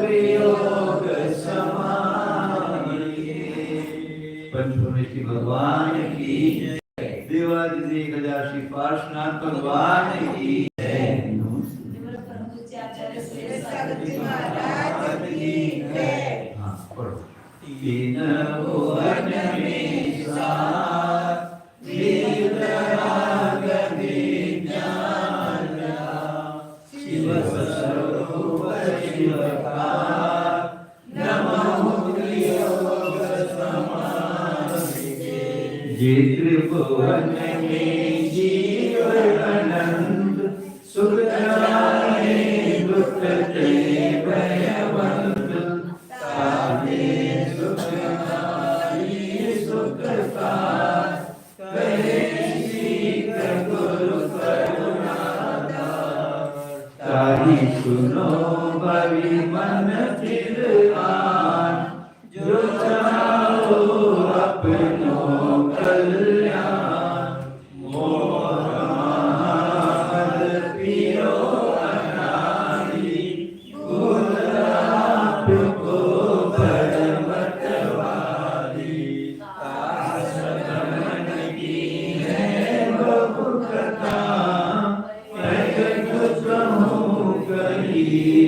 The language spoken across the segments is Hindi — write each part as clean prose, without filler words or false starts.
वियोग समाये। पंचमेश्वर भगवान की देवादिदेव गजाश्री पार्श्वनाथ भगवान की तीन भुवन में सार वीतराग विज्ञान शिव स्वरूप शिवकार नमः योग समाये। जे त्रिभुवन में जीव अनंत सुख जाए दुख ते भयवंत तारे सुख नारी सुख पार करे शीघ्र गुरु करुणाधार। तारी सुनो भवि मन फिर आन जो चाहो अपनो कल्याण। मोर महामद पियो अनादि गुण आपको परमतवादी। दास गमन की है बहु कथा मैं कुछ कहूँ कही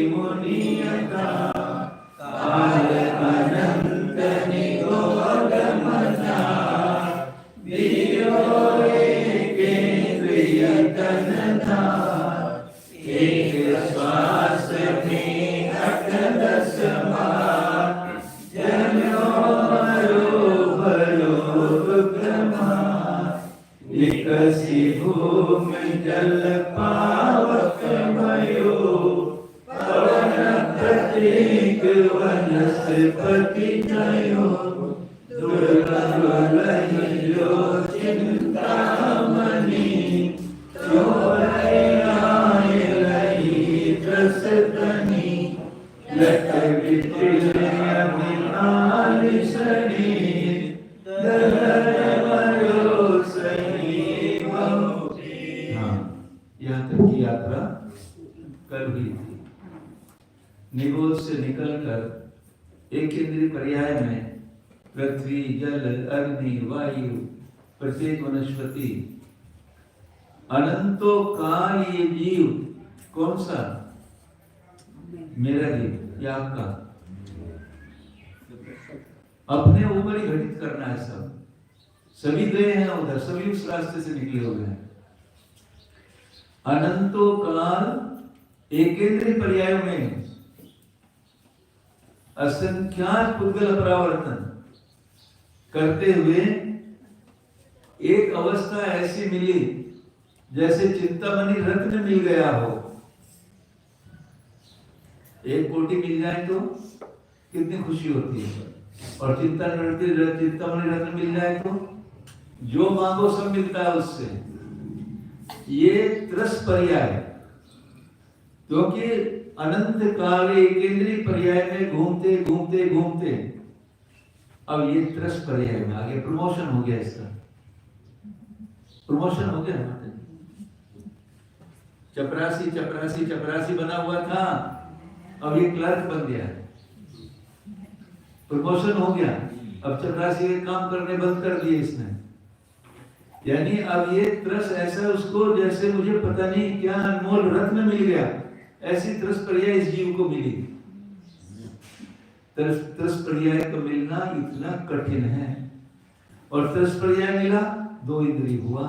मुनियता। काल अनंत निगोग मना दियो केंद्रिय तनधार। एक श्वास में अष्टदश बार जन्यो मरो भयो विक्रमार। विकसी भूमि जल पावक भयो पवन प्रतीक वनस्पति जयो। दुर्लभ लहियो चिंतामणि चोरय आय लही त्रसतनि। लट विटिलय विलाल शरीर दलर मरो सही बहुते। यहाँ तक की यात्रा कर हुई थी। निगोज से निकलकर एक इंद्रिय पर्याय में पृथ्वी जल अग्नि वायु प्रत्येक वनस्पति अनंतों काल ये जीव कौन सा? मेरा जीव या आपका? अपने ऊपर ही घटित करना है। सब सभी गए हैं उधर, सभी उस रास्ते से निकले हुए हैं। अनंतों काल एकेंद्रीय पर्यायों में असंख्यात पुद्गल परावर्तन करते हुए एक अवस्था ऐसी मिली जैसे चिंतामणि रत्न मिल गया हो। एक कोटि मिल जाए तो कितनी खुशी होती है। और चिंतामणि रत्न मिल जाए तो जो मांगो सब मिलता है उससे। ये त्रस पर्याय, क्योंकि अनंत काल केंद्रीय पर्याय में घूमते घूमते घूमते अब ये त्रस पर्याय में आगे प्रमोशन हो गया। इसका प्रमोशन हो गया। चपरासी चपरासी चपरासी बना हुआ था, अब ये क्लर्क बन गया। प्रमोशन हो गया। अब चपरासी के काम करने बंद कर दिए इसने। यानी अब ये त्रस ऐसा उसको जैसे मुझे पता नहीं क्या अनमोल रत्न मिल गया, ऐसी त्रस पर्याय इस जीव को मिली। त्रस पर्याय को मिलना इतना कठिन है। और त्रस पर्याय मिला, दो इंद्रिय हुआ।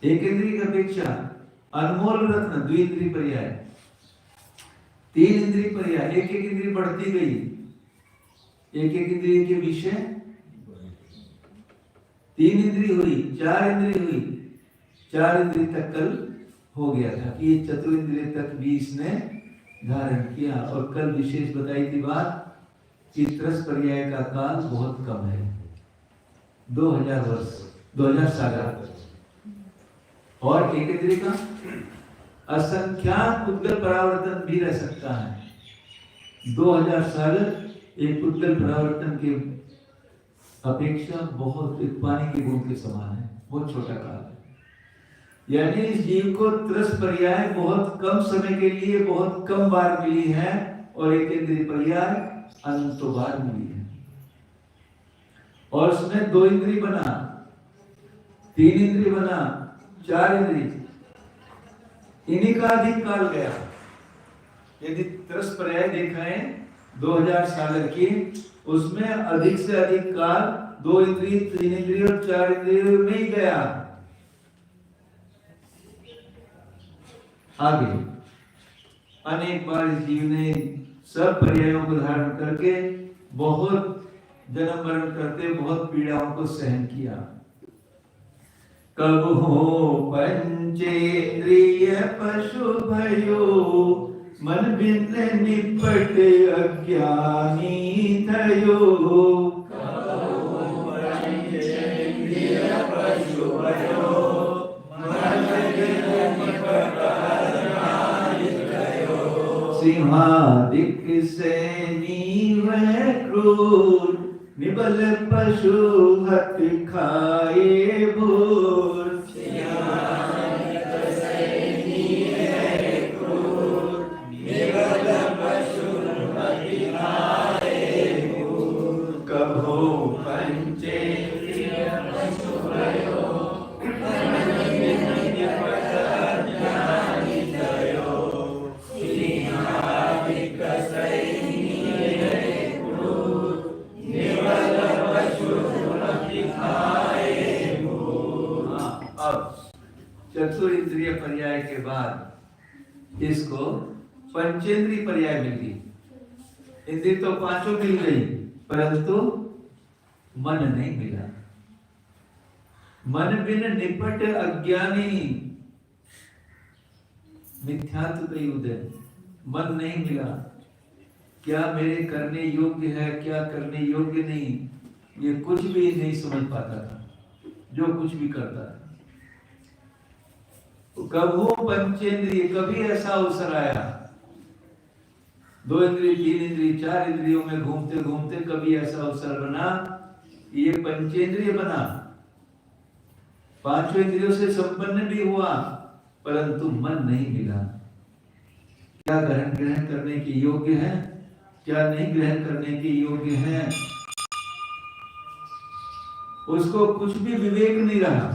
एक इंद्रिय की अपेक्षा अनमोल रत्न द्विइंद्रिय पर्याय, तीन इंद्रिय पर्याय, एक एक इंद्रिय बढ़ती गई। एक एक इंद्रिय के विषय तीन इंद्रिय हुई, चार इंद्रिय हुई। चार इंद्रिय तक कल हो गया था कि ये चतुर्ंद्रिय तक भी इसने धारण किया। और कल विशेष बताई थी बात कि त्रस पर्याय का काल बहुत कम है, 2000 वर्ष, 2000 साल। और एक इंद्रिय का असंख्यात पुद्गल परावर्तन भी रह सकता है। 2000 साल एक पुद्गल परावर्तन के अपेक्षा बहुत, एक पानी की बूंद के समान है, बहुत छोटा काल है। यानी इस जीव को त्रस पर्याय बहुत कम समय के लिए बहुत कम बार मिली है और एक इंद्रिय पर्याय अनंत बार मिली है। और उसमें 2 इंद्रिय बना, 3 इंद्रिय बना, 4 इंद्रिय, इन्हीं का अधिक काल गया। यदि त्रस पर्याय देखा है 2000 साल की, उसमें अधिक से अधिक काल 2 इंद्रिय, 3 इंद्रिय और 4 इंद्रियों में ही गया। आगे अनेक बार इस जीव ने सब पर्यायों को धारण करके बहुत जन्म मरण करते बहुत पीड़ाओं को सहन किया। कब हो पंचेंद्रिय पशु भयो, मन बिन निपट अज्ञानी थयो। सिंहादिक से नीव क्रूर, निबल पशु हत खाए भूर। कभो पंचेंद्रिय पशु भयो, चतुर इंद्रिय पर्याय के बाद इसको पंचेंद्रिय पर्याय मिल गई। इंद्रिय तो 5 मिल गई, परंतु मन नहीं मिला। मन बिन निपट अज्ञानी, मिथ्यात्व का उदय, मन नहीं मिला। क्या मेरे करने योग्य है, क्या करने योग्य नहीं, ये कुछ भी नहीं समझ पाता था जो कुछ भी करता था। कब वो पंचेंद्रिय, कभी ऐसा अवसर आया 2 इंद्रिय, 3 इंद्रिय, 4 इंद्रियों में घूमते घूमते कभी ऐसा अवसर बना ये पंचेंद्रिय बना, 5 इंद्रियों से संपन्न भी हुआ, परंतु मन नहीं मिला। क्या ग्रहण करने के योग्य है, क्या नहीं ग्रहण करने के योग्य है, उसको कुछ भी विवेक नहीं रहा।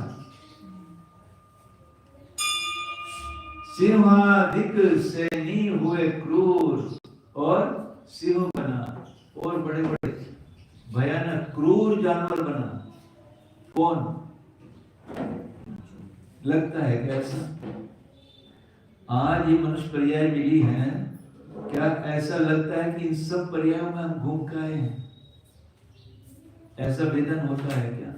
सिंहादिक सैनी हुए क्रूर, और सिंह बना और बड़े बड़े भयानक क्रूर जानवर बना। कौन लगता है कैसा? आज ये मनुष्य पर्याय मिली है, क्या ऐसा लगता है कि इन सब पर्यायों में हम घूम के आए हैं? ऐसा वेदन होता है क्या?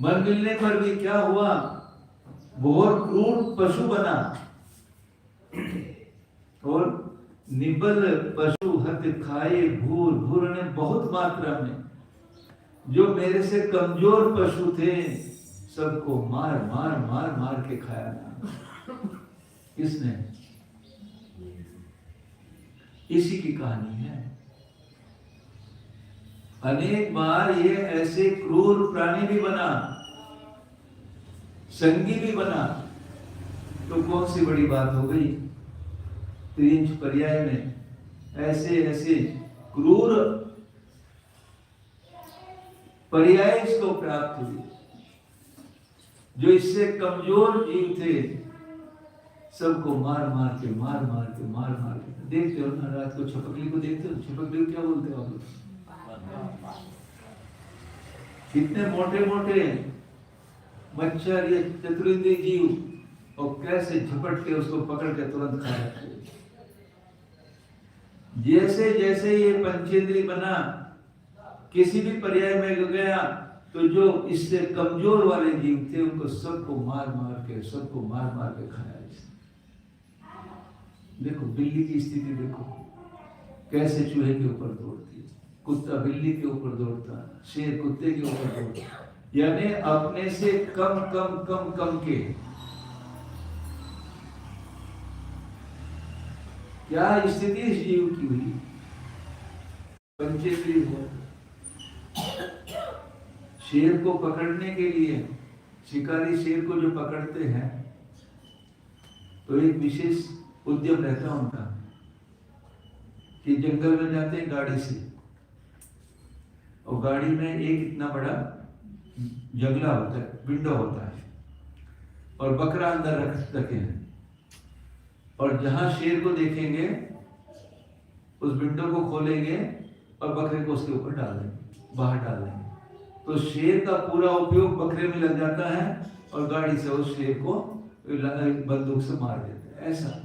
मन मिलने पर भी क्या हुआ, बहुत क्रूर पशु बना और निबल पशु हत खाए भूर। भूर ने बहुत मात्रा में, जो मेरे से कमजोर पशु थे सबको मार मार मार मार के खाया ना। किसने? इसी की कहानी है। अनेक बार ये ऐसे क्रूर प्राणी भी बना, संगी भी बना, तो कौन सी बड़ी बात हो गई? 3 पर्याय में ऐसे ऐसे क्रूर पर्याय इसको प्राप्त हुई। जो इससे कमजोर जीव थे सबको मार मार के मार मार के मार मार के। देखते हो ना, रात को छपकली को देखते हो, छपकली को क्या बोलते हो आप लोग? कितने मोटे मोटे मच्छर या चतुरिंद्रिय जीव, और कैसे झपट के उसको पकड़ के तुरंत खा जाते। जैसे जैसे ये पंचेंद्रिय बना, किसी भी पर्याय में गया तो जो इससे कमजोर वाले जीव थे उनको सबको मार मार के खाया। देखो बिल्ली की स्थिति, देखो कैसे चूहे के ऊपर दौड़ती है, कुत्ता बिल्ली के ऊपर दौड़ता, शेर कुत्ते के ऊपर दौड़ता, यानी अपने से कम कम कम कम के। क्या स्थिति इस जीव की हुई? पंचेंद्रिय हो, शेर को पकड़ने के लिए शिकारी शेर को जो पकड़ते हैं तो एक विशेष उद्यम रहता है उनका कि जंगल में जाते हैं गाड़ी से, और गाड़ी में एक इतना बड़ा जंगला होता है, विंडो होता है, और बकरा अंदर रख सके हैं, और जहां शेर को देखेंगे उस विंडो को खोलेंगे और बकरे को उसके ऊपर डाल देंगे, बाहर डाल देंगे। तो शेर का पूरा उपयोग बकरे में लग जाता है और गाड़ी से उस शेर को बंदूक से मार देते हैं। ऐसा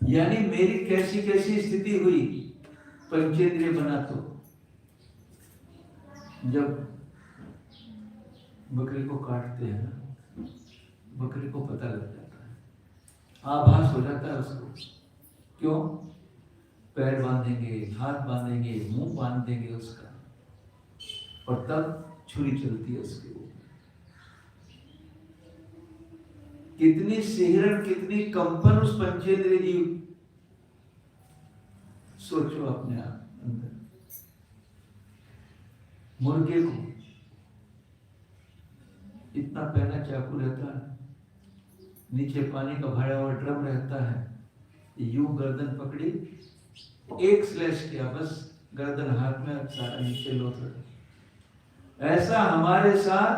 यानी मेरी कैसी कैसी स्थिति हुई पंचेंद्रिय बना। तो जब बकरे को काटते हैं ना, बकरे को पता लग जाता है, आभास हो जाता है उसको। क्यों? पैर बांधेंगे, हाथ बांधेंगे, मुंह बांध देंगे उसका, और तब छुरी चलती है उसके ऊपर। कितनी सिहरन, कितनी कंपन उस पंचेंद्रिय जीव, सोचो अपने आप अंदर। मुर्गे को इतना पहला चाकू रहता है, नीचे पानी का भरा हुआ ड्रम रहता है, यूं गर्दन पकड़ी, एक स्लैश किया, बस गर्दन हाथ में, सारा नीचे लोट रहा। ऐसा हमारे साथ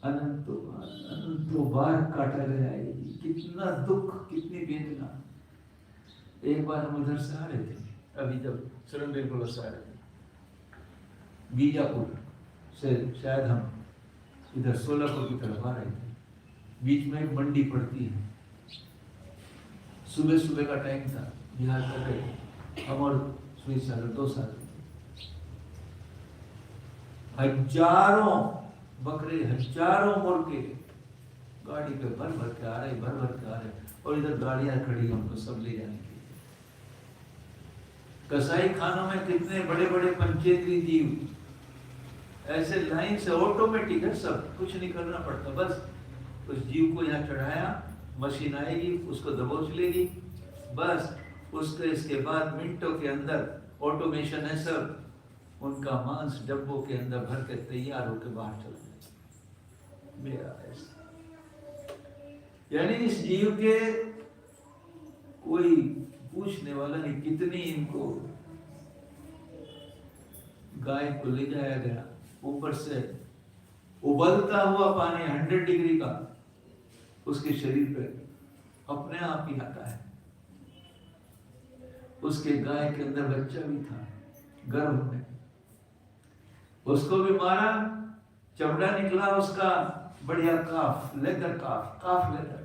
अनंतों बार काटा गया है। कितना दुख, कितनी वेदना। एक बार हम उधर से आ रहे थे, अभी जब सुरंग को से आ रहे थे, बीजापुर से, शायद हम इधर सोलापुर की तरफ आ रहे थे। बीच में एक मंडी पड़ती है, सुबह सुबह का टाइम था, बिहार कर रहे हम और सुई साल 2 साल, हजारों बकरे, हजारों मुर्गे गाड़ी पे भर भर के आ रहे, भर भर के आ रहे, और इधर गाड़ियां खड़ी हैं उनको सब ले जाने के लिए। कसाई खानों में कितने बड़े बड़े पंचेंद्रिय जीव, ऐसे लाइन से ऑटोमेटिक है, सब कुछ नहीं करना पड़ता, बस उस जीव को यहाँ चढ़ाया, मशीन आएगी, उसको दबोच लेगी, बस उसके इसके बाद मिनटों के अंदर ऑटोमेशन है सब, उनका मांस डब्बों के अंदर भर के तैयार होकर बाहर चला जाए। मेरा ऐसा, यानी इस जीव के कोई पूछने वाला नहीं। कितनी इनको, गाय को ले जाया गया, ऊपर से उबलता हुआ पानी 100 डिग्री का उसके शरीर पे अपने आप ही आता है। उसके गाय के अंदर बच्चा भी था गर्भ में, उसको भी मारा, चमड़ा निकला उसका बढ़िया, काफ लेदर, काफ लेदर।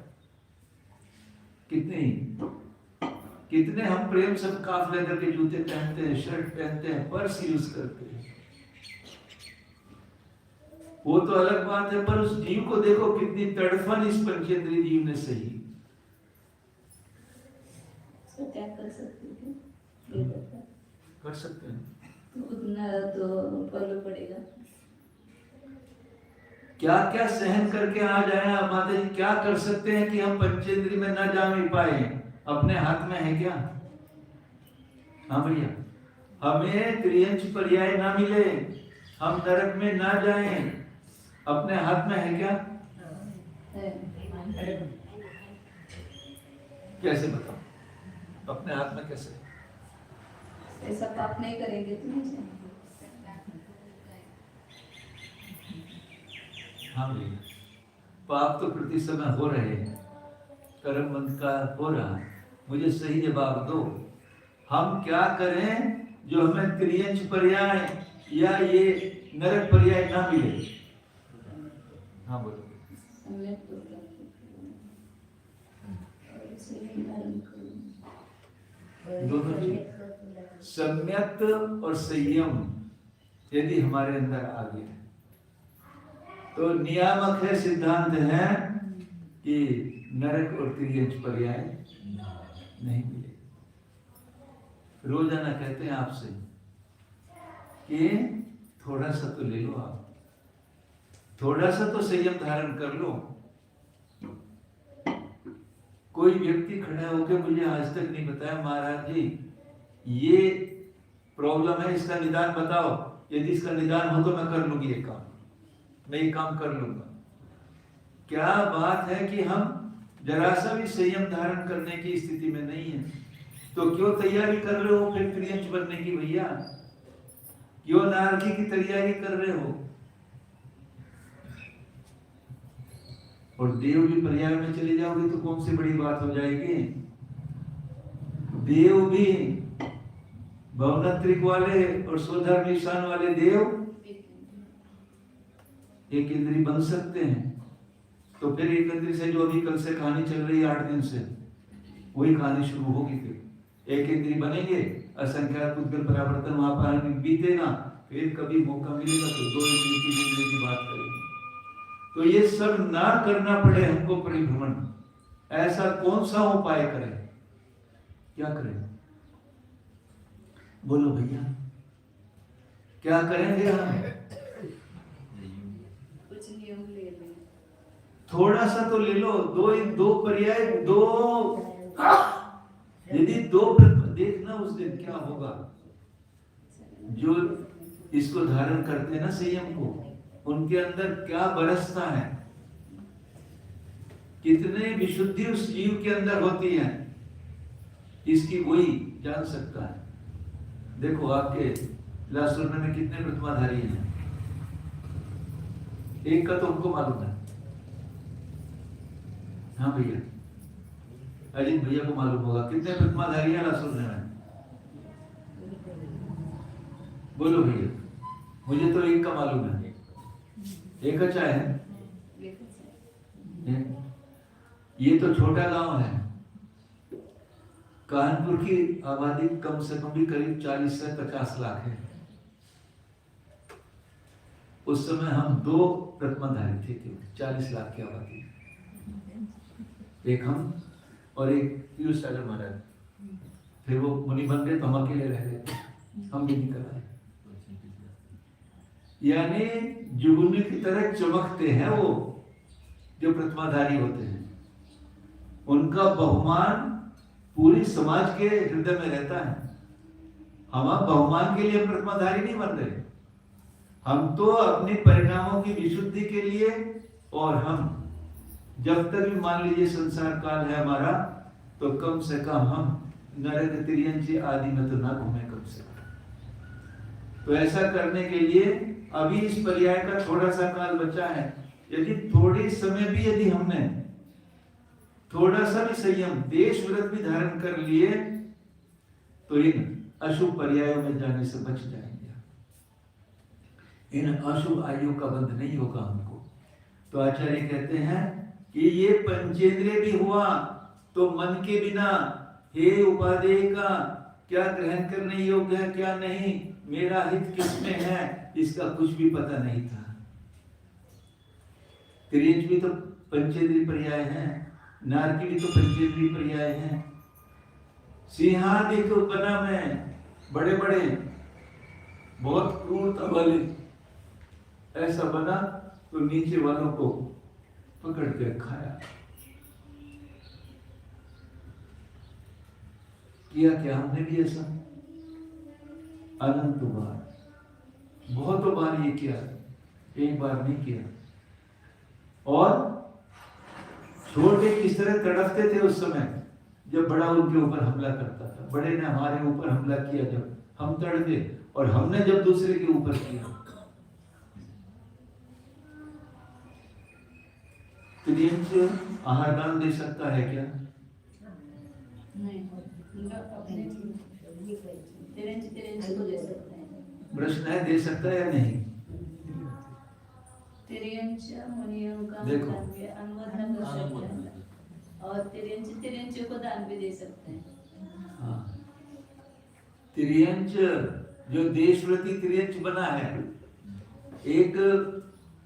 कितने हम प्रेम से काफ लेदर के जूते पहनते हैं, शर्ट पहनते हैं, पर्स यूज करते हैं, वो तो अलग बात है, पर उस जीव को देखो कितनी तड़फन इस पंचेंद्रिय जीव ने सही। तो क्या कर सकते हैं? कर सकते हैं, उतना तो फॉलो पड़ेगा। क्या क्या सहन करके आ जाए माता जी, क्या कर सकते हैं कि हम पंचेंद्रिय में ना जा भी पाए? अपने हाथ में है क्या? हाँ भैया, हमें त्रियंच पर्याय ना मिले, हम नरक में ना जाएं, अपने हाथ में है क्या? कैसे बताओ, अपने हाथ में कैसे? ऐसा पाप नहीं करेंगे तो नहीं। हाँ भैया, पाप तो प्रति समय हो रहे हैं, कर्म बंध का हो रहा है। मुझे सही जवाब दो, हम क्या करें जो हमें त्रियंच पर्याय या ये नरक पर्याय ना मिले? हाँ बोलो। दोनों चीज, सम्यक और संयम यदि हमारे अंदर आ गया तो नियामक है, सिद्धांत है कि नरक और त्रियंच पर्याय नहीं मिले। रोजाना कहते हैं आपसे कि थोड़ा सा तो ले लो, आप थोड़ा सा तो संयम धारण कर लो। कोई व्यक्ति खड़ा होकर मुझे आज तक नहीं बताया, महाराज जी ये प्रॉब्लम है, इसका निदान बताओ, यदि इसका निदान हो तो मैं कर लूंगी ये काम। मैं ये काम कर लूंगा। क्या बात है कि हम जरा सा भी संयम धारण करने की स्थिति में नहीं है, तो क्यों तैयारी कर रहे हो फिर त्रियंच बनने की भैया? क्यों नारकी की तैयारी कर रहे हो? और देव भी पर्याय में चले जाओगे तो कौन सी बड़ी बात हो जाएगी। देव भी भवनत्रिक वाले और स्वधर्म निशान वाले देव एक इंद्री बन सकते हैं। तो फिर एक इंद्री से जो अभी कल से कहानी चल रही है 8 दिन से, वही कहानी शुरू होगी। फिर एक इंद्री बनेंगे, असंख्यात उद्गल परावर्तन वहां पर बीतेगा, फिर कभी मौका मिलेगा तो 2 इंद्री की इंद्री की बात करेंगे। तो ये सब ना करना पड़े हमको परिभ्रमण, ऐसा कौन सा उपाय करें? क्या करें? बोलो भैया, क्या करेंगे हम? कुछ नियम ले लें, थोड़ा सा तो ले लो। दो पर्याय, यदि 2 देखना उस दिन क्या होगा। जो इसको धारण करते हैं ना संयम को, उनके अंदर क्या बरसता है, कितने विशुद्धि उस जीव के अंदर होती है, इसकी वही जान सकता है। देखो आपके लासुरने में कितने प्रतिमाधारी हैं, एक का तो हमको मालूम है। हाँ भैया, अजित भैया को मालूम होगा कितने प्रतिमाधारी हैं लासुरने में। बोलो भैया, मुझे तो एक का मालूम है। एक अच्छा है। ये तो छोटा गांव है। कानपुर की आबादी कम से कम भी करीब 40 से 50 लाख है। उस समय हम 2 प्रतिमाधारी थे, 40 लाख की आबादी, एक हम और एक पीयूष सागर महाराज। फिर वो मुनि बन गए तो हम अकेले रह गए, हम भी नहीं कराए। यानी जुगनू की तरह चमकते हैं वो जो प्रतिमाधारी होते हैं। उनका बहुमान पूरी समाज के हृदय में रहता है। हम बहुमान के लिए प्रतिमाधारी नहीं बन रहे, हम तो अपने परिणामों की विशुद्धि के लिए। और हम जब तक भी मान लीजिए संसार काल है हमारा, तो कम से कम हम नरक तिर्यंची आदि में तो ना घूमे कम से कम। तो ऐसा करने के लिए अभी इस पर्याय का थोड़ा सा काल बचा है। यदि थोड़े समय भी यदि हमने थोड़ा सा भी संयम, देश व्रत भी धारण कर लिए, तो इन अशुभ पर्यायों में जाने से बच जाएंगे। इन अशुभ आयु का बंध नहीं होगा हमको। तो आचार्य कहते हैं कि ये पंचेंद्रिय भी हुआ तो मन के बिना हे उपादेय का क्या ग्रहण करने योग्य है क्या नहीं, मेरा हित किसमें है, इसका कुछ भी पता नहीं था। त्रियंच भी तो पंचेंद्रिय पर्याय है, नारकी भी तो पंचेंद्रिय पर्याय है। सिंहादिक बना में बड़े बड़े बहुत क्रूरता वाले, ऐसा बना तो नीचे वालों को पकड़ के खाया। किया क्या हमने भी ऐसा? अनंत बार, बहुत बार ये किया, एक बार नहीं किया। और छोटे किस तरह तड़पते थे उस समय जब बड़ा उनके ऊपर हमला करता था। बड़े ने हमारे ऊपर हमला किया जब हम तड़पे, और हमने जब दूसरे के ऊपर किया। त्रियंच आहार दान दे सकता है क्या? नहीं, तिरंज को दे सकते हैं। प्रश्न है, दे सकता है या नहीं? तिरंज मुनियों का देखो, अनुमोदन कर सकते हैं, और तिरंज को दान भी दे सकते हैं। हाँ, त्रियंच जो देशव्रती त्रियंच बना है, एक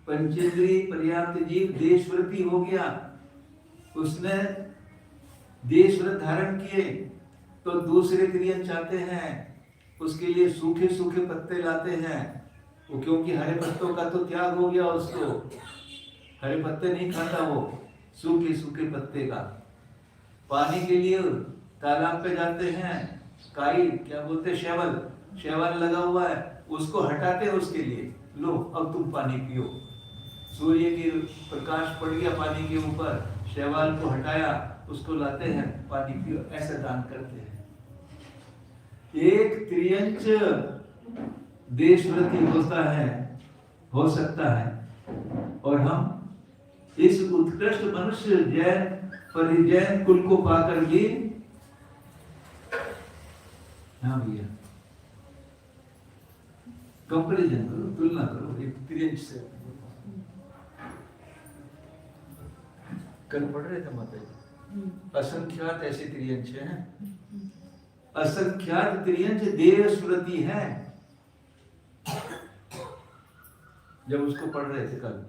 पंचेंद्रिय पर्याप्त जीव देशव्रती हो गया, उसने देशव्रत धारण किए, तो दूसरे त्रियंच आते हैं, उसके लिए सूखे सूखे पत्ते लाते हैं। वो क्योंकि हरे पत्तों का तो त्याग हो गया, उसको हरे पत्ते नहीं खाता वो, सूखे सूखे पत्ते का। पानी के लिए तालाब पे जाते हैं, काई क्या बोलते, शैवाल लगा हुआ है, उसको हटाते हैं उसके लिए, लो अब तुम पानी पियो। सूर्य की प्रकाश पड़ गया पानी के ऊपर, शैवाल को हटाया, उसको लाते हैं, पानी पियो, ऐसा दान करते हैं। एक त्रियंच देशव्रती होता है, हो सकता है, और हम इस उत्कृष्ट मनुष्य जैन परिजैन कुल को पाकर भी, हाँ भैया, कंपैरिजन करो, तुलना करो एक त्रियंच से। कल पढ़ रहे थे माता जी, असंख्यात ऐसे त्रियंच हैं, असंख्यात त्रियंच देह स्मृति है। जब उसको पढ़ रहे थे कल,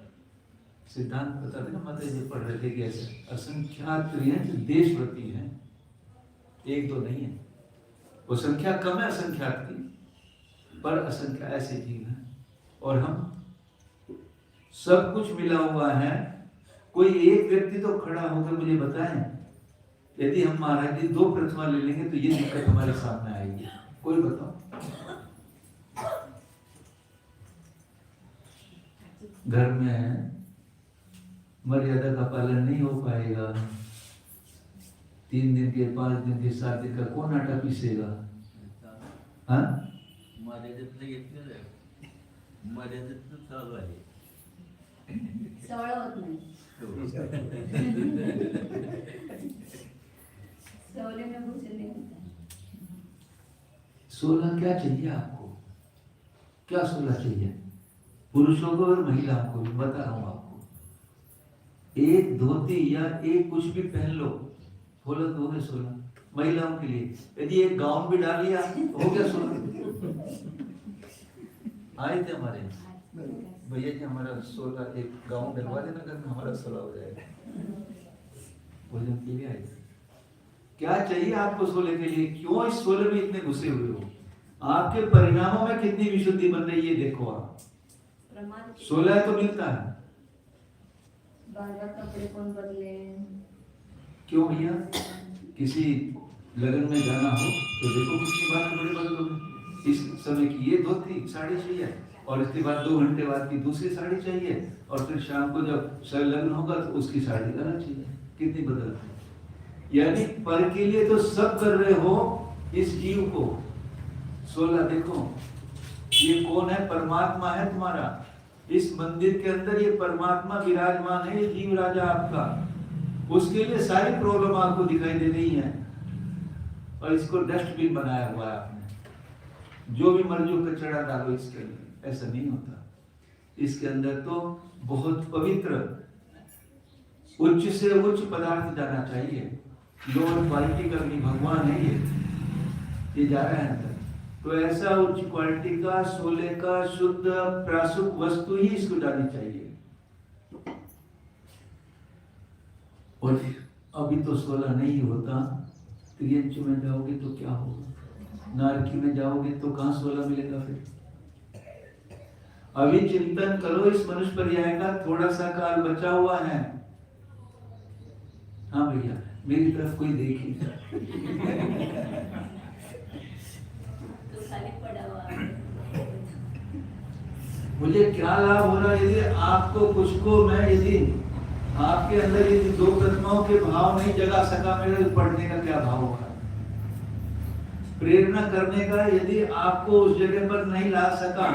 सिद्धांत बता थे ना माता जी, पढ़ रहे थे कि ऐसे असंख्यात त्रियंच देह स्मृति है, एक दो नहीं है। वो संख्या कम है असंख्यात की, पर असंख्या ऐसे जीव हैं, और हम सब कुछ मिला हुआ है। कोई एक व्यक्ति तो खड़ा होकर मुझे बताएं, यदि हम महाराज जी 2 प्रतिमा ले लेंगे तो ये दिक्कत हमारे सामने आएगी, कोई बताओ। घर में है, मर्यादा का पालन नहीं हो पाएगा, 3 दिन के 5 दिन के 7 दिन का कौन आटा पीसेगा? हाँ, मर्यादेतलं घेतलेलं आहे, मर्यादेतलं चालू आहे, सवळ होत नाही, सवले में भूषण नहीं होता। 16 क्या चाहिए आपको? क्या 16 चाहिए? पुरुषों को और महिलाओं को भी बता रहा हूं आपको, एक धोती या एक कुछ भी पहन लो, बोलो तो हो गए 16। महिलाओं के लिए यदि एक गाउन भी डाल लिया हो गया 16। आए थे हमारे भैया जी, हमारा 16 एक गाउन डलवा देना, कर हमारा 16 हो जाएगा। भोजन के लिए आए थे। क्या चाहिए आपको 16 के लिए? क्यों इस 16 में इतने घुसे हुए हो? आपके परिणामों में कितनी विशुद्धि बन रही है देखो आप। 16 तो मिलता है, बार-बार कपड़े कौन बदले? क्यों भैया? किसी लगन में जाना हो तो देखो किसके बाद कपड़े बदलोगे। इस समय की ये धोती साड़ी चाहिए, और इसके बाद 2 घंटे बाद की दूसरी साड़ी चाहिए, और फिर शाम को जब लगन होगा तो उसकी साड़ी अलग चाहिए। कितनी बदलती है? यानी पर के लिए तो सब कर रहे हो इस जीव को। 16 देखो, ये कौन है? परमात्मा है तुम्हारा। इस मंदिर के अंदर ये परमात्मा विराजमान है, ये जीव राजा आपका। उसके लिए सारी प्रॉब्लम आपको दिखाई दे रही है, और इसको डस्टबिन बनाया हुआ है आपने। जो भी मर्जी कचरा डालो इसके अंदर, ऐसा नहीं होता। इसके अंदर तो बहुत पवित्र उच्च से उच्च पदार्थ जाना चाहिए। लोअर क्वालिटी का भी भगवान है ये जा रहा है अंदर। तो ऐसा उच्च क्वालिटी का 16 का शुद्ध प्रासुक वस्तु ही इसको डालनी चाहिए। और अभी तो 16 नहीं होता, त्रियंच में जाओगे तो क्या होगा? नारकी में जाओगे तो कहाँ 16 मिलेगा? फिर अभी चिंतन करो इस मनुष्य पर्याय का, थोड़ा सा काल बचा हुआ है। हाँ भैया, मेरी तरफ कोई देखी तो खाली पड़ा हुआ है। मुझे क्या लाभ हो रहा है यदि आपको कुछ को मैं यदि आपके अंदर यदि 2 प्रतिमाओं के भाव नहीं जगा सका, मेरे पढ़ने का क्या भाव होगा? प्रेरणा करने का यदि आपको उस जगह पर नहीं ला सका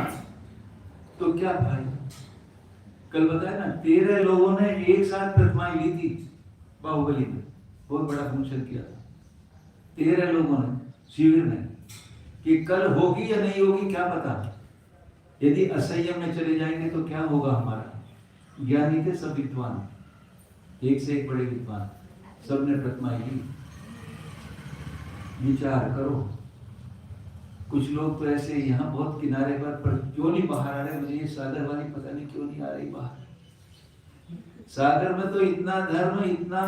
तो क्या भाई? कल बताया ना, 13 लोगों ने एक साथ प्रतिमाएं ली थी बाहुबली में, बहुत बड़ा फंक्शन किया था। 13 लोगों ने शिविर में, कि कल होगी या नहीं होगी क्या पता। यदि असंयम में चले जाएंगे तो क्या होगा हमारा? ज्ञानी थे सब विद्वान, एक से एक बड़े विद्वान, सबने प्रतिमाएं ली। विचार करो, कुछ लोग तो ऐसे यहाँ बहुत किनारे पर क्यों नहीं बाहर आ रहे? मुझे ये सागर वाली पता नहीं क्यों नहीं आ रही बाहर। सागर में तो इतना धर्म, इतना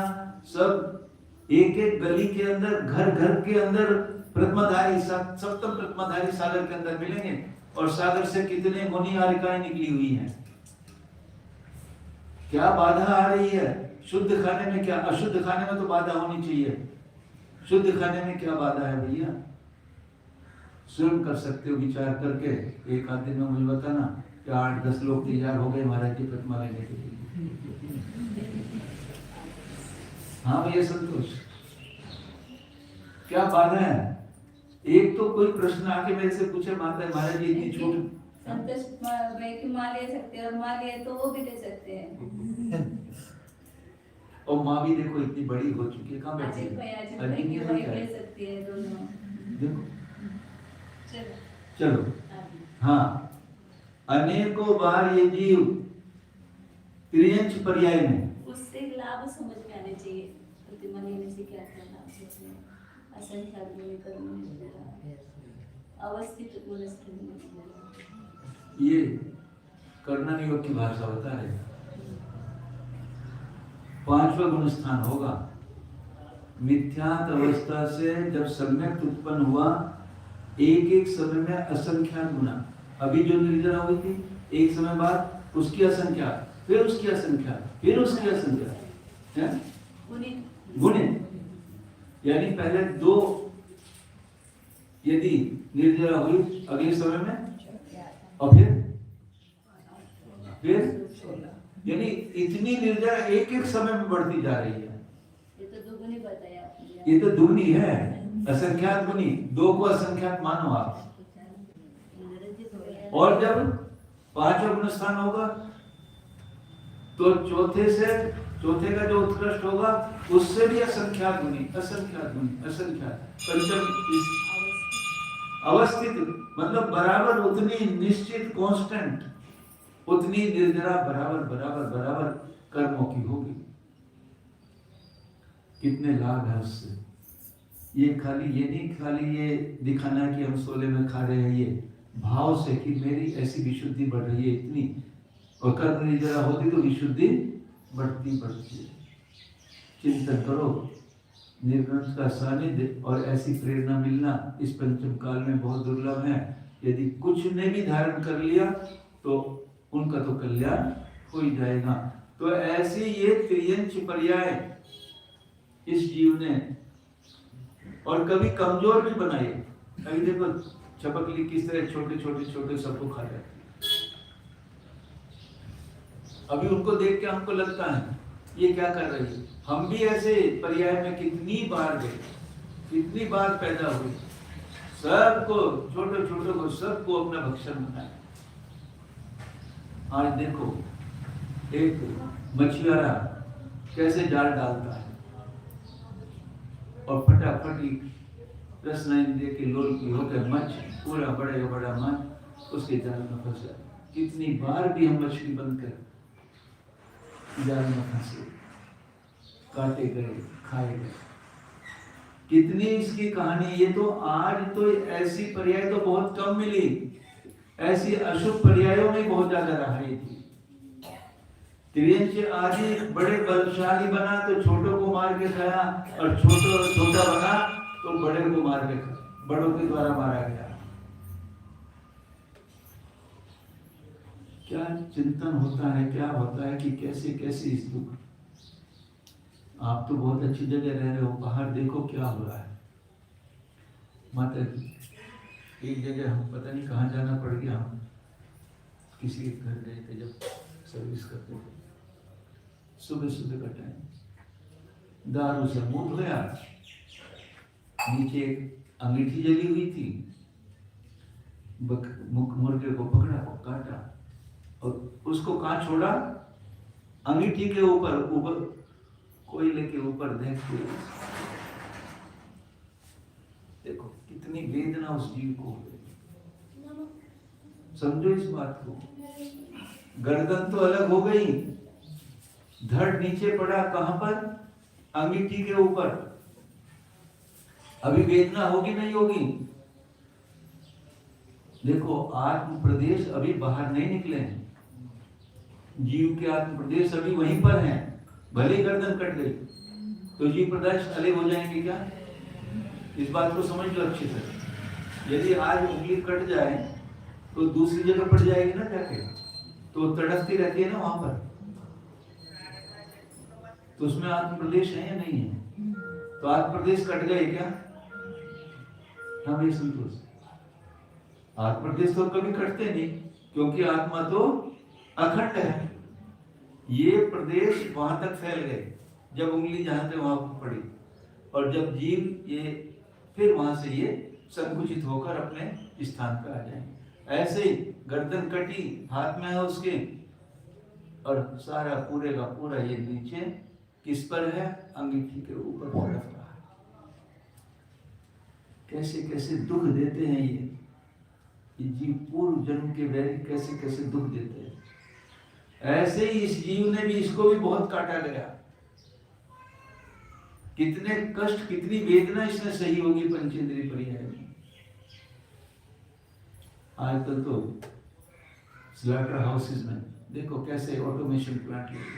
सब, एक एक गली के अंदर, घर घर के अंदर प्रतिमाधारी, सप्तम प्रतिमाधारी सागर के अंदर मिलेंगे। और सागर से कितने मुनि आरिकाएं निकली हुई हैं। क्या बाधा आ रही है? शुद्ध खाने में क्या, अशुद्ध खाने में तो बाधा होनी चाहिए, शुद्ध खाने में क्या बाधा है भैया? स्वयं कर सकते हो विचार करके। एक आध दिन में मुझे बताना, क्या 8-10 लोग तैयार हो गए महाराज की प्रतिमा लेने के लिए? हाँ भैया संतोष, क्या बाधा है? एक तो कोई प्रश्न आके मेरे से पूछे माता है महाराज जी इतनी छूट। संतोष भाई की माँ ले सकते हैं और माँ ले तो वो भी ले सकते हैं। और माँ भी देखो इतनी बड़ी हो चुकी है, कहाँ बैठी अजीत भाई है? अजीत भाई की वाइफ ले सकती है दोनों। देखो चलो चलो आगे। हाँ, अनेकों बार ये जीव त्रियंच पर्याय में उससे लाभ समझ में आने चाहिए। प्रतिमा लेने से क्या क्या लाभ होते हैं? असंख्यात गुणी कर्म निष्ठा, अवस्थित गुणस्थल निष्ठा। ये कर्णन योग की भाषा बता रहे। 5वां गुण स्थान होगा। मिथ्यात अवस्था से जब सम्यक उत्पन्न हुआ, एक एक समय में असंख्यात गुना। अभी जो निर्जरा हुई थी, एक समय बाद उसकी असंख्यात, फिर उसकी असंख्यात, फिर उसकी असंख्यात है गुणित। यानी पहले 2 यदि निर्जरा हुई अगले समय में, और फिर यानी इतनी निर्जरा एक एक समय में बढ़ती जा रही है। ये तो दुगुनी बताया आपने। ये तो दुगनी है, असंख्यात गुनी। 2 को असंख्यात मानो आप। और जब 5वां गुण स्थान होगा तो चौथे का जो उत्कृष्ट होगा उससे भी असंख्यात गुनी, असंख्यात गुनी, असंख्यात। पंचम अवस्थित मतलब बराबर उतनी निश्चित कांस्टेंट, उतनी निर्जरा बराबर बराबर बराबर कर्मों की होगी। कितने लाभ है उससे। ये नहीं खाली ये दिखाना कि हम सोले में खा रहे हैं, ये भाव से कि मेरी ऐसी विशुद्धि बढ़ रही है इतनी, और कर्म निर्जरा होती तो विशुद्धि बढ़ती बढ़ती है। चिंतन करो, निर्गुण का सानिध्य और ऐसी प्रेरणा मिलना इस पंचम काल में बहुत दुर्लभ है। यदि कुछ ने भी धारण कर लिया तो उनका तो कल्याण हो ही जाएगा। तो ऐसे ये त्रियंच पर्याय इस जीव ने, और कभी कमजोर भी बनाए। अभी देखो छपकली किस तरह छोटे सबको खा जाती है। अभी उनको देख के हमको लगता है ये क्या कर रही है। हम भी ऐसे पर्याय में कितनी बार गए, कितनी बार पैदा हुए, सबको छोटे को सबको अपना भक्षण बनाया। आज देखो एक मछुआरा कैसे जाल डालता है और फटाफट रसना दे के लोल की होकर मछ पूरा बड़ा मछ उसके जाल में फंस जाए। कितनी बार भी हम मछली बंद कर जाल में फंसे, काटे गए, खाए गए। कितनी इसकी कहानी। ये तो आज तो ऐसी पर्याय तो बहुत कम मिली, ऐसी अशुभ पर्यायों में बहुत ज्यादा रहा थी। त्रियंच आदि बड़े बलशाली बना तो छोटों को मार के खाया, और छोटा बना तो बड़े को मार के खाया, बड़ों के द्वारा मारा गया। क्या चिंतन होता है, क्या होता है कि कैसे कैसे इस दुख। आप तो बहुत अच्छी जगह रह रहे हो, बाहर देखो क्या हो रहा है। माता जी एक जगह हम पता नहीं कहाँ जाना पड़ गया, हम किसी के घर गए थे जब सर्विस करते थे, सुबह का टाइम, दारू से मुंह धोया, नीचे एक अंगीठी जली हुई थी, मुर्गे को पकड़ा और काटा, और उसको कहाँ छोड़ा, अंगीठी के ऊपर कोयले के ऊपर देखते। देखो कितनी वेदना उस जीव को। समझो इस बात को। गर्दन तो अलग हो गई, धड़ नीचे पड़ा, कहां पर, अंगीठी के ऊपर। अभी वेदना होगी नहीं होगी। देखो आत्म प्रदेश अभी बाहर नहीं निकले हैं, जीव के आत्म प्रदेश अभी वहीं पर हैं। भले गर्दन कट गई तो जीव प्रदेश अलग हो जाएंगे क्या? इस बात को समझ लो अच्छे से। यदि आज उंगली कट जाए तो दूसरी जगह पड़ जाएगी ना जाके, तो तड़पती रहती है ना वहां पर, तो उसमें आत्म प्रदेश है या नहीं है? तो आत्म प्रदेश कट गए क्या? हाँ भाई संतोष, आत्म प्रदेश तो कभी कटते नहीं, क्योंकि आत्मा तो अखंड है। ये प्रदेश वहां तक फैल गए जब उंगली जहां थे वहां पर पड़ी, और जब जीव ये फिर वहां से ये संकुचित होकर अपने स्थान पर आ जाएंगे। ऐसे ही गर्दन कटी, हाथ में है उसके, और सारा पूरे का पूरा ये नीचे किस पर है? अंगीठी के ऊपर तड़प रहा है। कैसे कैसे दुख देते हैं ये जीव, पूर्व जन्म के वैरी कैसे कैसे दुख देते हैं। ऐसे ही इस जीव ने भी, इसको भी बहुत काटा गया। कितने कष्ट, कितनी वेदना इसने सही होगी पंचेंद्रिय पर्याय में। आजकल तो स्लॉटर हाउसेस में देखो कैसे ऑटोमेशन प्लांट लगे,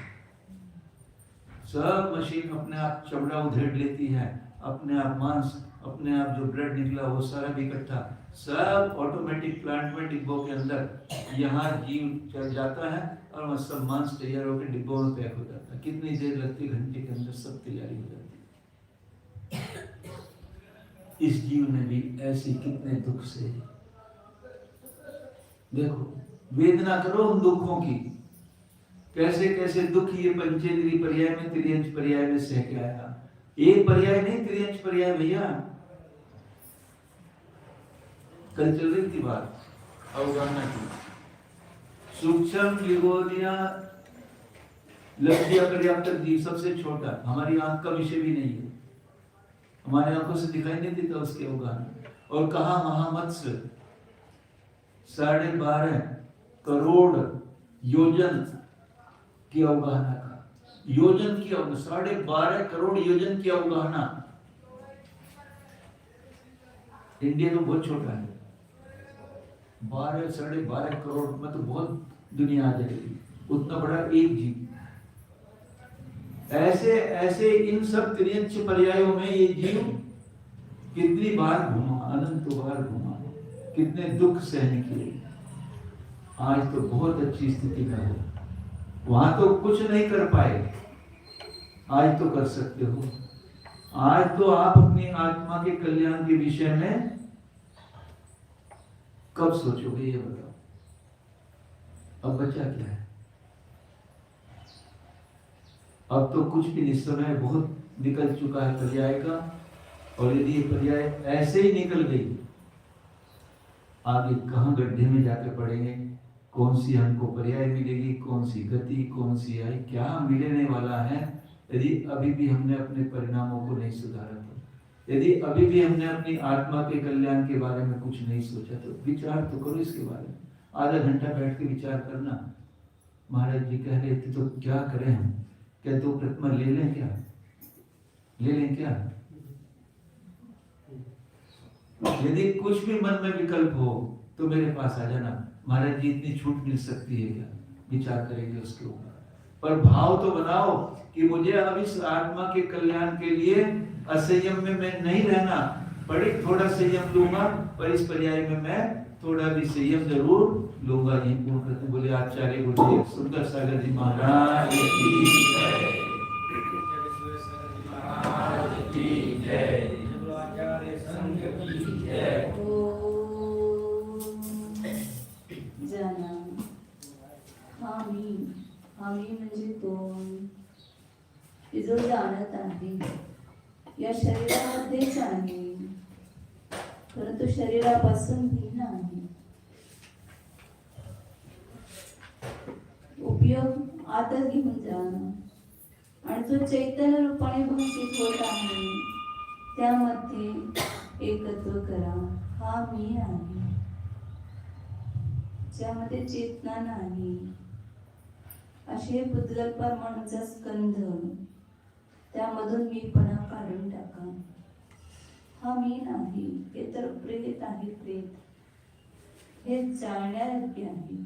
सब मशीन अपने आप चमड़ा उधेड़ लेती है, अपने आप मांस, अपने आप जो ब्लड निकला वो सारा भी इकट्ठा, सब ऑटोमेटिक प्लांट में डिब्बों के अंदर यहाँ जीव चल जाता है और वह सब मांस तैयार होकर डिब्बों में पैक हो जाता है। कितनी देर लगती है? घंटे के अंदर सब तैयारी हो जाती है। इस जीव ने भी ऐसे कितने दुख से, देखो वेदना करो उन दुखों की, कैसे कैसे दुख ये पंचेंद्रिय पर्याय में, त्रियंश पर्याय में सह के आया। एक पर्याय नहीं, त्रियंश पर्याय भैया। कल चल रही थी बात अवगाहना की, सूक्ष्म लिगोनिया लक्ष्य पर्याप्त जीव सबसे छोटा, हमारी आंख का विषय भी नहीं है, हमारी आंखों से दिखाई नहीं देता उसके अवगाहना। और कहा महामत्स्य 12.5 करोड़ योजन की अवगाहना का, योजन की अवगाहना, 12.5 करोड़ योजन की अवगाहना। इंडिया तो बहुत छोटा है, 12.5 करोड़ में तो बहुत दुनिया आ जाएगी, उतना बड़ा एक जीव। ऐसे ऐसे इन सब त्रियंश पर्यायों में ये जीव कितनी बार घुमा, अनंत बार घुमा, कितने दुख सहन किए। आज तो बहुत अच्छी स्थिति में हो, वहां तो कुछ नहीं कर पाए, आज तो कर सकते हो। आज तो आप अपनी आत्मा के कल्याण के विषय में कब सोचोगे ये बताओ? अब बचा क्या है? अब तो कुछ भी नहीं, समय बहुत निकल चुका है पर्याय का, और यदि ये पर्याय ऐसे ही निकल गई, आगे कहां गड्ढे में जाकर पड़ेंगे, कौन सी हमको पर्याय मिलेगी, कौन सी गति, कौन सी आई, क्या मिलने वाला है यदि अभी भी हमने अपने परिणामों को नहीं सुधारा तो, यदि अभी भी हमने अपनी आत्मा के कल्याण के बारे में कुछ नहीं सोचा तो विचार तो करो इसके बारे में। आधा घंटा बैठ के विचार करना। महाराज जी कह रहे थे तो क्या करें हम, क्या 2 प्रतिमा ले लें, क्या ले लें क्या? यदि कुछ भी मन में विकल्प हो तो मेरे पास आ जाना, महाराज जी इतनी छूट मिल सकती है क्या, विचार करेंगे उसके ऊपर। पर भाव तो बनाओ कि मुझे अब इस आत्मा के कल्याण के लिए असंयम में मैं नहीं रहना, बड़े थोड़ा संयम लूंगा, पर इस पर्याय में मैं थोड़ा भी संयम जरूर लूंगा। यही पूर्ण करते बोले आचार्य गुरुदेव सुंदर सागर जी महाराज की जय। जाना हामी, हामी म्हणजे तो की जो जाणत आहे, या शरीरामध्येच आहे, परंतु शरीरापासून भिन्न आहे। उपयोग आता घेऊन जाणं आणि जो चैतन्य रूपाने भाषित होत आहे त्यामध्ये एकत्व करा, हा मी आहे, ज्यामध्ये चेतना नाही, असे पुद्गलपर म्हणूनचा स्कंध, त्यामधून मीपणा काढून टाका। हा मी नाही, हे तर प्रेत आहे, प्रेत हे जाणण्यायोग्य आहे,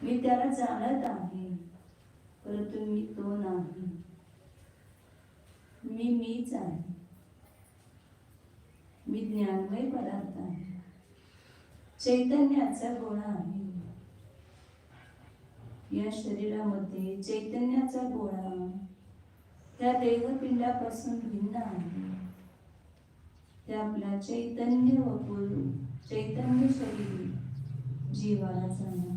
मी त्याला जाणत आहे, परंतु मी तो नाही, मी मीच आहे, मी ज्ञानमय पदार्थ आहे, चैतन्याचा गोळा आहे। या शरीरामध्ये चैतन्याचा गोळा त्या देहपिंडापासून भिन्न आहे, ते आपला चैतन्य वपुर, चैतन्य शरीर जीवाला जाणं.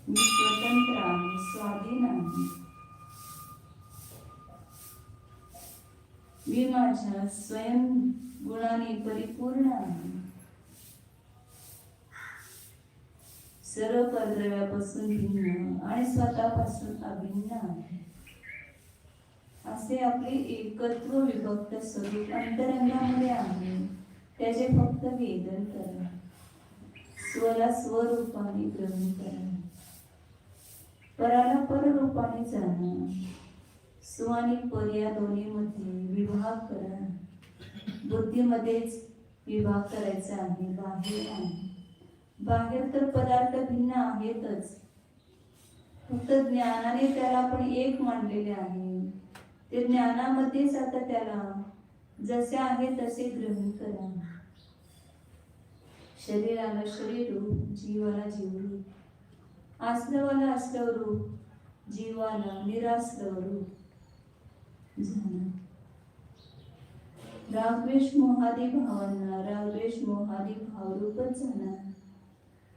मी स्वतंत्र आहे, स्वाधीन आहे. मी माझ्या स्वयं गुणाने परिपूर्ण आहे. सर्व परद्रव्यापासून भिन्न आणि स्वतःपासून अभिन्न आहे. असे आपले एकत्व विभक्त स्वरूप अंतरंगामध्ये आहे. त्याचे फक्त वेदन करा. स्वला स्वरूपाने ग्रहण करा. पराला पररूपाने जाणं. स्व आणि पर या दोन्हीमध्ये विभाग करा. बुद्धीमध्येच विभाग करायचा आहे, बाहेर आहे. बाहेर तर पदार्थ भिन्न आहेतच, फक्त ज्ञानाने त्याला आपण एक मानलेले आहे. ते ज्ञानामध्येच आता त्याला जसे आहे तसे ग्रहण करा. शरीराला शरीर रूप, जीवाला जीवरूप. आसलवाला आसलव रूप, जीवाला निरासलव रूप झाला. रागद्वेष मोहादी भावांना रागद्वेष मोहादी भावरूपच झाला.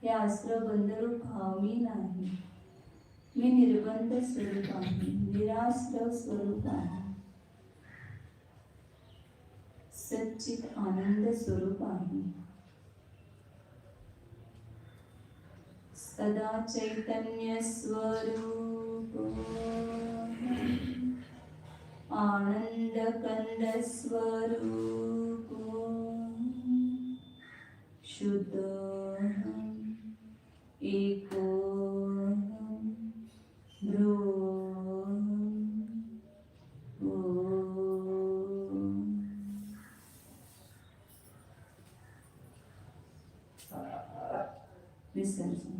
हे आश्रव बंधरूप भाव मी नाही. मी निर्बंध स्वरूप आहे, निराश्रव स्वरूप आहे, सच्चित आनंद स्वरूप आहे. सदा चैतन्य स्वरूप आनंद कंद स्वरूप शुद्ध एकोहम ब्रह्म विसर्जन.